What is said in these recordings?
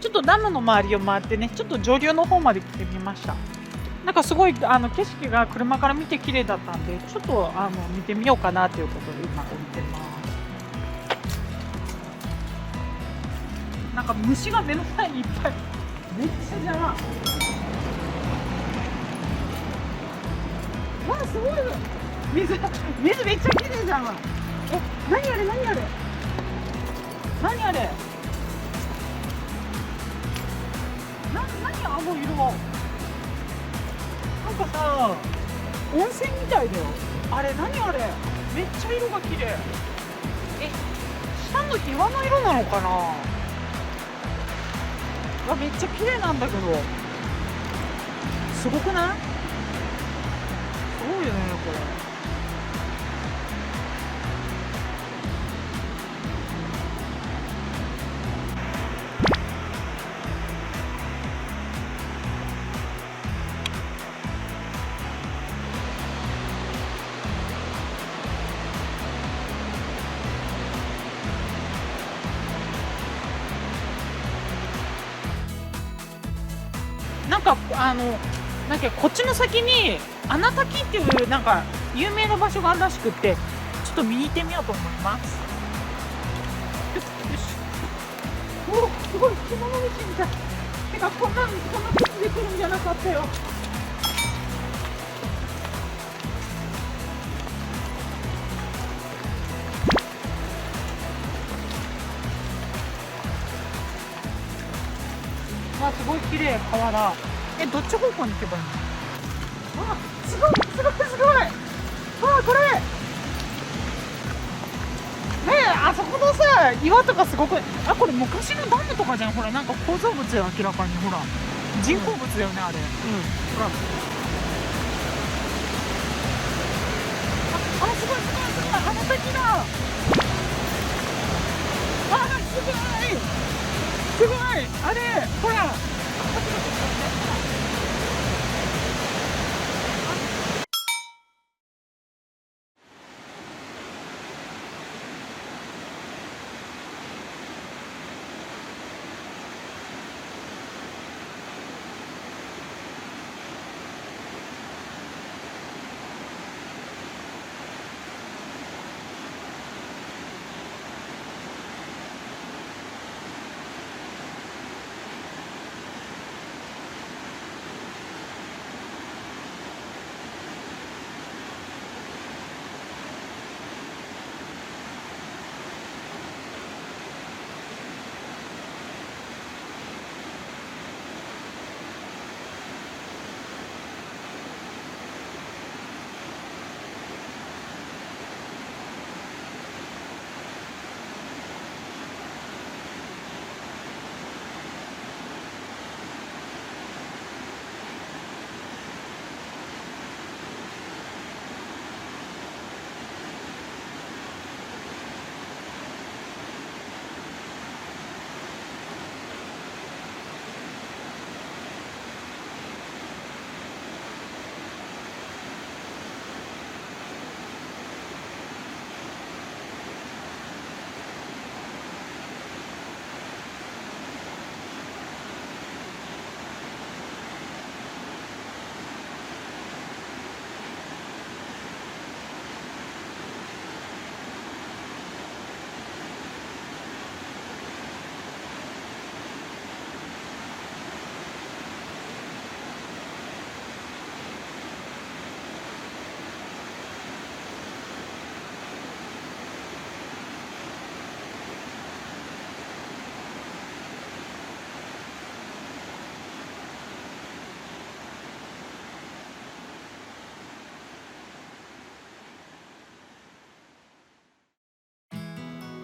ちょっとダムの周りを回ってね、ちょっと上流の方まで来てみました。なんかすごい景色が車から見て綺麗だったんで、ちょっと見てみようかなということで今降りてます。なんか虫が目の前にいっぱい、めっちゃ邪魔。わあすごい、水めっちゃ綺麗じゃん。何あれ何あれ何あれ、何あの色、なんかさ、温泉みたいだよ。あれ何あれ、めっちゃ色が綺麗。下の岩の色なのかな。めっちゃ綺麗なんだけど、すごくない？すごいよねこれ。なんかなんかこっちの先に穴滝っていうなんか有名な場所があるらしくって、ちょっと見に行ってみようと思います。よし。お、すごい獣道みたい。てかこんな靴で来るんじゃなかったよ。すごい綺麗川だ。どっち方向に行けばいいの？すごいすごいすごい。これあそこのさ岩とかすごく、これ昔のダムとかじゃん。ほらなんか構造物よ、明らかに。ほら人工物だよねあれ。ほらすごいすごいすごい、あの滝だ。すごいすごい、あれほら。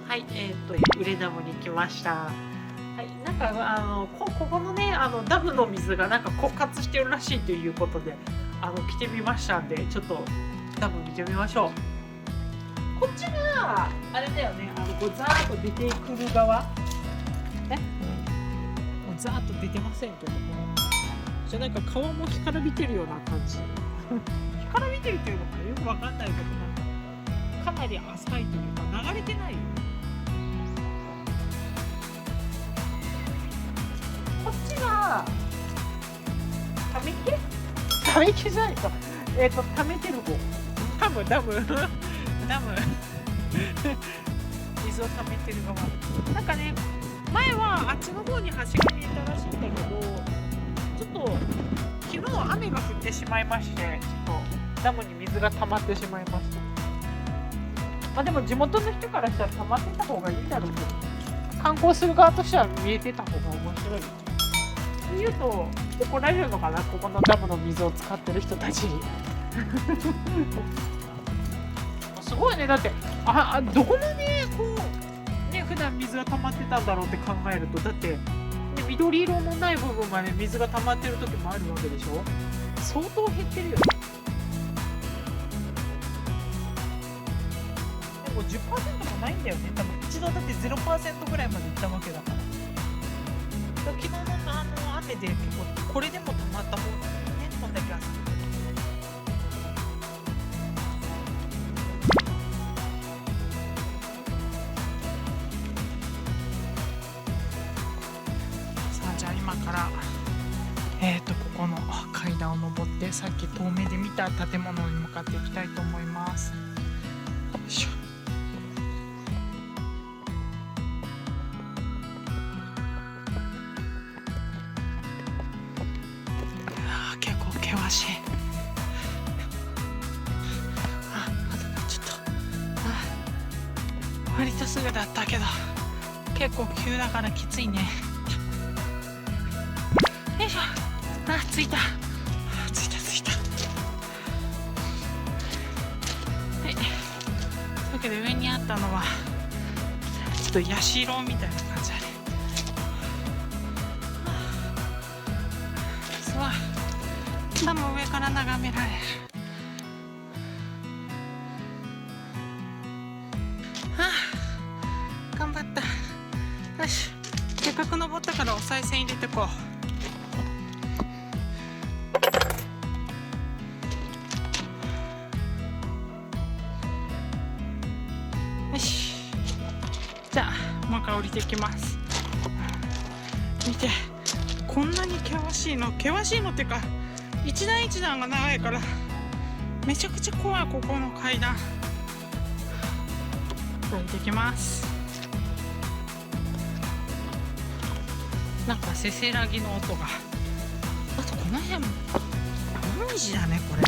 はい、ウレダムに来ました。はい、なんかここのねダムの水がなんか枯渇してるらしいということで来てみましたんで、ちょっとダム見てみましょう。こっちがあれだよね、こうザーッと出てくる側ね、もうザーッと出てませんけども、じゃなんか川も干からびてるような感じ干からびてるっていうのかよくわかんないけど、なんかかなり浅いというか流れてないよ。め池じゃないと溜めてる方、ダム水を溜めてる側。なんかね、前はあっちの方に橋が見えたらしいんだけど、ちょっと昨日雨が降ってしまいまして、ちょっとダムに水が溜まってしまいました。まあでも地元の人からしたら溜まってた方がいいんだろうけど、観光する側としては見えてた方が面白い。っていうと怒られるのかな、ここのダムの水を使ってる人たちに。すごいね。だってどこまでこうね普段水が溜まってたんだろうって考えると、だって、ね、緑色のない部分まで水が溜まってる時もあるわけでしょ。相当減ってるよね。でも 10% もないんだよね。多分一度だって 0% ぐらいまでいったわけだから。昨日の雨で結構これでも溜まった方なんだよね、こんだけ朝。じゃあ今からここの階段を登ってさっき遠目で見た建物に向かっていきたいと思います。よいしょ。結構険しい。あともうちょっと。割とすぐだったけど結構急だからきついね。よいしょ。着いた。はい。というわけで上にあったのはちょっと社みたいな感じだね。すごい。ダム上から眺められる。頑張った。よし。せっかく登ったからお賽銭入れてこう。よし。じゃあもう一回降りてきます。見て、こんなに険しいのっていうか、一段一段が長いからめちゃくちゃ怖い。ここの階段降りてきます。なんかせせらぎの音が。あとこの辺も紅葉だねこれ。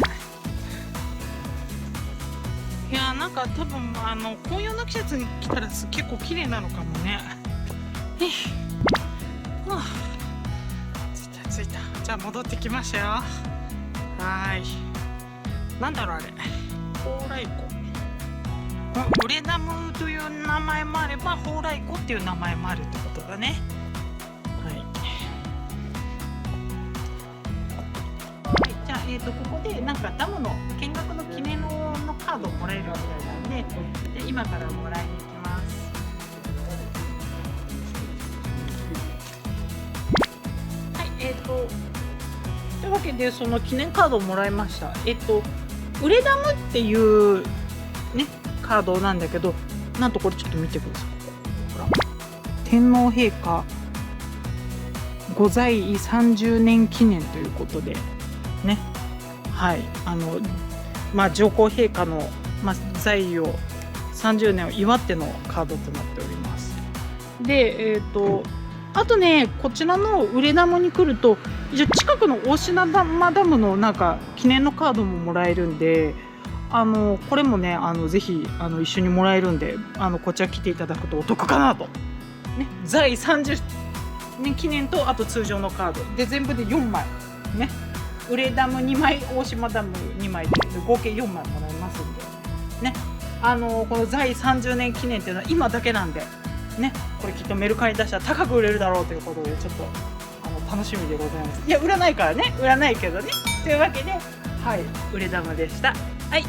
いやー、なんか多分紅葉の季節に来たら結構綺麗なのかもね。着いた。じゃあ戻ってきましたよ。はーい。なんだろうあれ。蓬莱湖。ウレダムという名前もあれば蓬莱湖っていう名前もあるってことだね。はい。じゃあここでなんかダムの見学の記念のカードをもらえるみたいなんで、今からもらいに行きます。はい、というわけでその記念カードをもらいました。ウレダムっていうねカードなんだけど、なんとこれちょっと見てください。ほら、天皇陛下ご在位30年記念ということでね、はい、上皇陛下の、在位を30年を祝ってのカードとなっております。で、あとね、こちらのウレダムに来ると一応近くの大品玉ダムのなんか記念のカードももらえるんで、これもねぜひ一緒にもらえるんで、こちら来ていただくとお得かなと、ね、在位30年記念とあと通常のカードで全部で4枚ね、ウレダム2枚大島ダム2枚で合計4枚もらえますんでね、この在位30年記念っていうのは今だけなんでね、これきっとメルカリに出したら高く売れるだろうということでちょっと楽しみでございます。いや売らないからね、売らないけどね。というわけで、はい、ウレダムでした。はい。